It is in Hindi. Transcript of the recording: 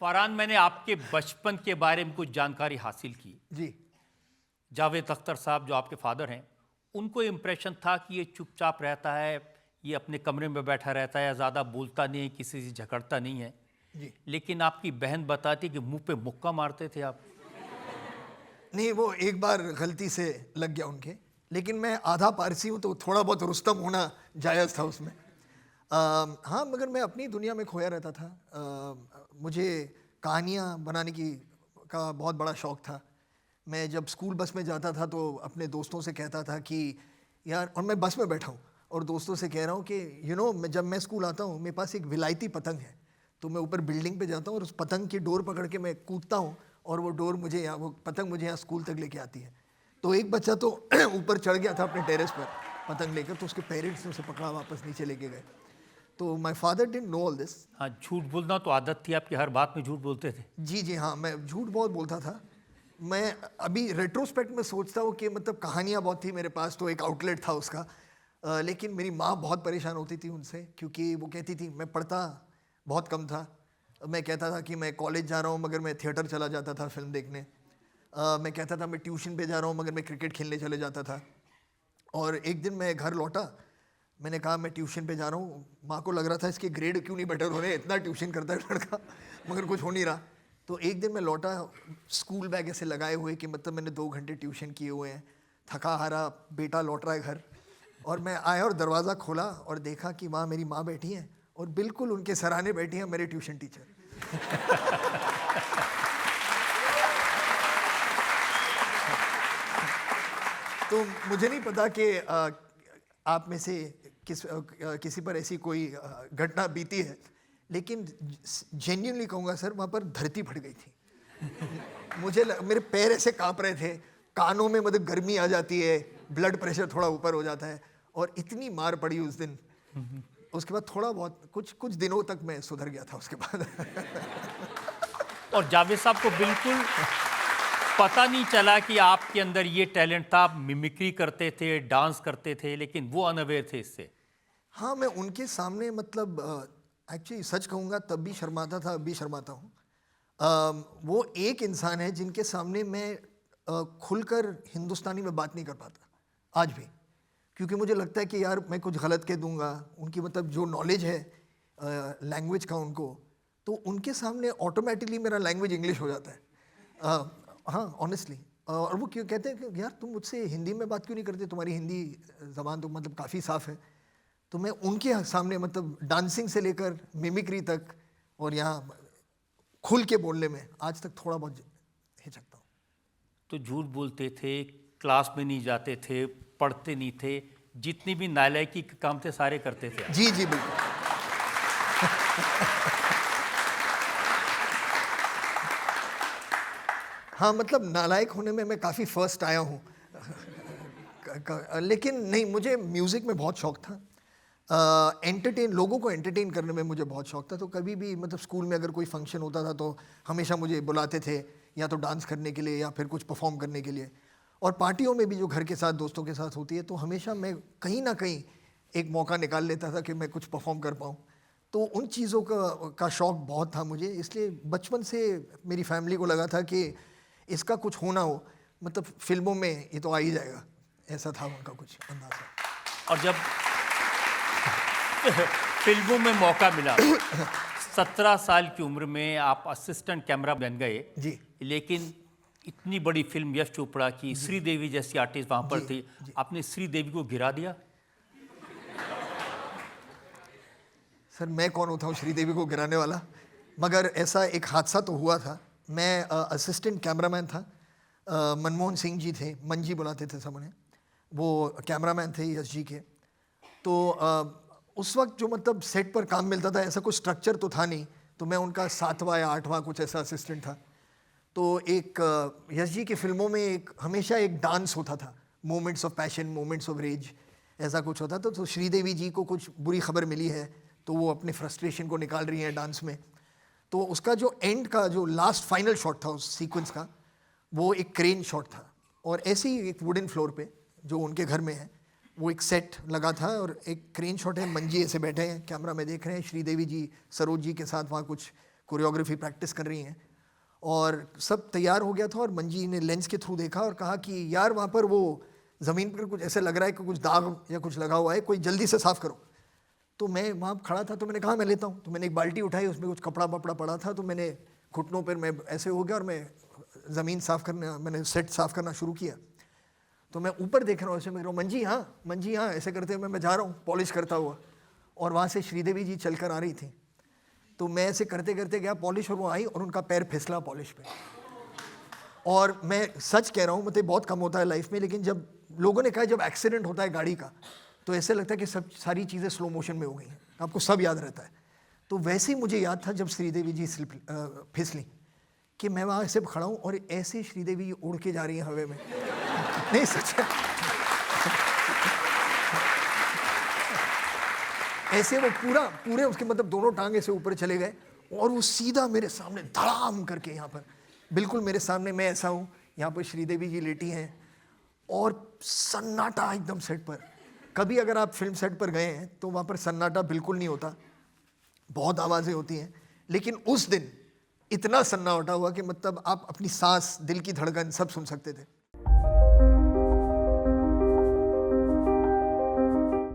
फरहान, मैंने आपके बचपन के बारे में कुछ जानकारी हासिल की। जी। जावेद अख्तर साहब जो आपके फादर हैं, उनको इम्प्रेशन था कि ये चुपचाप रहता है, ये अपने कमरे में बैठा रहता है, ज़्यादा बोलता नहीं है, किसी से झगड़ता नहीं है। जी। लेकिन आपकी बहन बताती कि मुंह पे मुक्का मारते थे आप। नहीं, वो एक बार गलती से लग गया उनके, लेकिन मैं आधा पारसी हूँ तो थोड़ा बहुत रुस्तम होना जायज़ था उसमें। हाँ, मगर मैं अपनी दुनिया में खोया रहता था। मुझे कहानियाँ बनाने का बहुत बड़ा शौक़ था। मैं जब स्कूल बस में जाता था तो अपने दोस्तों से कहता था कि यार, और मैं बस में बैठा हूँ और दोस्तों से कह रहा हूँ कि जब मैं स्कूल आता हूँ, मेरे पास एक विलायती पतंग है, तो मैं ऊपर बिल्डिंग पे जाता हूँ और उस पतंग की डोर पकड़ के मैं कूदता हूँ और वो पतंग मुझे यहाँ स्कूल तक लेके आती है। तो एक बच्चा तो ऊपर चढ़ गया था अपने टेरेस पर पतंग लेकर, तो उसके पेरेंट्स ने उसे पकड़ा, वापस नीचे लेके गए। तो my father didn't know all this. हाँ, झूठ बोलना तो आदत थी आपकी, हर बात में झूठ बोलते थे। जी जी हाँ, मैं झूठ बहुत बोलता था। मैं अभी रेट्रोस्पेक्ट में सोचता हूँ कि मतलब कहानियाँ बहुत थी मेरे पास, तो एक आउटलेट था उसका। लेकिन मेरी माँ बहुत परेशान होती थी उनसे, क्योंकि वो कहती थी, मैं पढ़ता बहुत कम था। मैं कहता था कि मैं कॉलेज जा रहा हूँ, मगर मैं थिएटर चला जाता था फिल्म देखने। मैं कहता था मैं ट्यूशन पे जा रहा हूँ, मगर मैं क्रिकेट खेलने चले जाता था। और एक दिन मैं घर लौटा, मैंने कहा मैं ट्यूशन पे जा रहा हूँ। माँ को लग रहा था इसके ग्रेड क्यों नहीं बेटर हो रहे, इतना ट्यूशन करता है लड़का, मगर कुछ हो नहीं रहा। तो एक दिन मैं लौटा स्कूल बैग ऐसे लगाए हुए कि मतलब मैंने 2 घंटे ट्यूशन किए हुए हैं, थका हारा बेटा लौट रहा है घर। और मैं आया और दरवाज़ा खोला और देखा कि वहाँ मेरी माँ बैठी हैं और बिल्कुल उनके सराहने बैठी हैं मेरे ट्यूशन टीचर। तो मुझे नहीं पता कि आप में से किसी पर ऐसी कोई घटना बीती है, लेकिन जेन्युइनली कहूँगा सर, वहाँ पर धरती फट गई थी। मेरे पैर ऐसे काँप रहे थे, कानों में मतलब गर्मी आ जाती है, ब्लड प्रेशर थोड़ा ऊपर हो जाता है, और इतनी मार पड़ी उस दिन। उसके बाद थोड़ा बहुत कुछ दिनों तक मैं सुधर गया था उसके बाद। और जावेद साहब को बिल्कुल पता नहीं चला कि आपके अंदर ये टैलेंट था। आप मिमिक्री करते थे, डांस करते थे, लेकिन वो अनअवेयर थे इससे। हाँ, मैं उनके सामने मतलब एक्चुअली सच कहूँगा तब भी शर्माता था, अब भी शर्माता हूँ। वो एक इंसान है जिनके सामने मैं खुलकर हिंदुस्तानी में बात नहीं कर पाता आज भी, क्योंकि मुझे लगता है कि यार मैं कुछ गलत कह दूंगा। उनकी मतलब जो नॉलेज है लैंग्वेज का उनको, तो उनके सामने ऑटोमेटिकली मेरा लैंग्वेज इंग्लिश हो जाता है। हाँ, ऑनेस्टली। और वो क्यों कहते हैं कि यार तुम मुझसे हिंदी में बात क्यों नहीं करते, तुम्हारी हिंदी ज़बान तो मतलब काफ़ी साफ़ है। तो मैं उनके सामने मतलब डांसिंग से लेकर मिमिक्री तक और यहाँ खुल के बोलने में आज तक थोड़ा बहुत हिचकता हूँ। तो झूठ बोलते थे, क्लास में नहीं जाते थे, पढ़ते नहीं थे, जितनी भी नालायकी के काम थे सारे करते थे। जी जी बिल्कुल। हाँ, मतलब नालायक होने में मैं काफ़ी फर्स्ट आया हूँ। लेकिन नहीं, मुझे म्यूज़िक में बहुत शौक़ था। लोगों को एंटरटेन करने में मुझे बहुत शौक़ था। तो कभी भी मतलब स्कूल में अगर कोई फंक्शन होता था तो हमेशा मुझे बुलाते थे, या तो डांस करने के लिए या फिर कुछ परफॉर्म करने के लिए। और पार्टियों में भी जो घर के साथ दोस्तों के साथ होती है, तो हमेशा मैं कहीं ना कहीं एक मौका निकाल लेता था कि मैं कुछ परफॉर्म कर पाऊँ। तो उन चीज़ों का शौक़ बहुत था मुझे, इसलिए बचपन से मेरी फैमिली को लगा था कि इसका कुछ होना हो, मतलब फिल्मों में ये तो आ ही जाएगा, ऐसा था उनका कुछ अंदाज़ा। और जब फिल्मों में मौका मिला, 17 साल की उम्र में आप असिस्टेंट कैमरा बन गए जी। लेकिन इतनी बड़ी फिल्म यश चोपड़ा की, श्रीदेवी जैसी आर्टिस्ट वहाँ पर थी, आपने श्रीदेवी को गिरा दिया। सर, मैं कौन होता हूँ श्रीदेवी को गिराने वाला, मगर ऐसा एक हादसा तो हुआ था। मैं असिस्टेंट कैमरामैन था। मनमोहन सिंह जी थे, मन जी बुलाते थे सब उन्हें, वो कैमरामैन थे यश जी के। तो उस वक्त जो मतलब सेट पर काम मिलता था, ऐसा कुछ स्ट्रक्चर तो था नहीं, तो मैं उनका 7वां या 8वां कुछ ऐसा असिस्टेंट था। तो एक यश जी की फिल्मों में एक हमेशा एक डांस होता था, moments of passion, moments of rage, ऐसा कुछ होता था। तो श्रीदेवी जी को कुछ बुरी खबर मिली है, तो वो अपने फ्रस्ट्रेशन को निकाल रही हैं डांस में। तो उसका जो एंड का जो लास्ट फाइनल शॉट था उस सीक्वेंस का, वो एक क्रेन शॉट था। और ऐसे ही एक वुडन फ्लोर पे जो उनके घर में है, वो एक सेट लगा था और एक क्रेन शॉट है, मंजी ऐसे बैठे हैं, कैमरा में देख रहे हैं, श्रीदेवी जी सरोज जी के साथ वहाँ कुछ कोरियोग्राफी प्रैक्टिस कर रही हैं, और सब तैयार हो गया था और मंजी ने लेंस के थ्रू देखा और कहा कि यार वहाँ पर वो ज़मीन पर कुछ ऐसे लग रहा है कि कुछ दाग या कुछ लगा हुआ है, कोई जल्दी से साफ़ करो। तो मैं वहाँ खड़ा था, तो मैंने कहा मैं लेता हूँ। तो मैंने एक बाल्टी उठाई, उसमें कुछ कपड़ा वपड़ा पड़ा था, तो मैंने घुटनों पर मैं ऐसे हो गया और मैं ज़मीन साफ़ करना, मैंने सेट साफ़ करना शुरू किया। तो मैं ऊपर देख रहा हूँ, ऐसे मैं कह रहा हूँ मंजी हाँ, ऐसे करते हुए मैं जा रहा हूँ पॉलिश करता हुआ, और वहाँ से श्रीदेवी जी चल कर आ रही थी। तो मैं ऐसे करते करते गया पॉलिश, और वो आई और उनका पैर फिसला पॉलिश पे। और मैं सच कह रहा हूँ, मुझे बहुत कम होता है लाइफ में, लेकिन जब लोगों ने कहा जब एक्सीडेंट होता है गाड़ी का, तो ऐसे लगता है कि सब सारी चीज़ें स्लो मोशन में हो गई हैं, आपको सब याद रहता है। तो वैसे ही मुझे याद था जब श्रीदेवी जी फिसली, कि मैं वहाँ ऐसे खड़ा हूँ और ऐसे श्रीदेवी उड़ के जा रही है हवा में। नहीं, सच है। ऐसे वो पूरे उसके मतलब दोनों टांगे से ऊपर चले गए, और वो सीधा मेरे सामने धड़ाम करके यहाँ पर, बिल्कुल मेरे सामने मैं ऐसा हूँ, यहाँ पर श्रीदेवी जी लेटी हैं, और सन्नाटा एकदम सेट पर। कभी अगर आप फिल्म सेट पर गए हैं तो वहाँ पर सन्नाटा बिल्कुल नहीं होता, बहुत आवाज़ें होती हैं, लेकिन उस दिन इतना सन्नाटा हुआ कि मतलब आप अपनी सांस, दिल की धड़कन सब सुन सकते थे।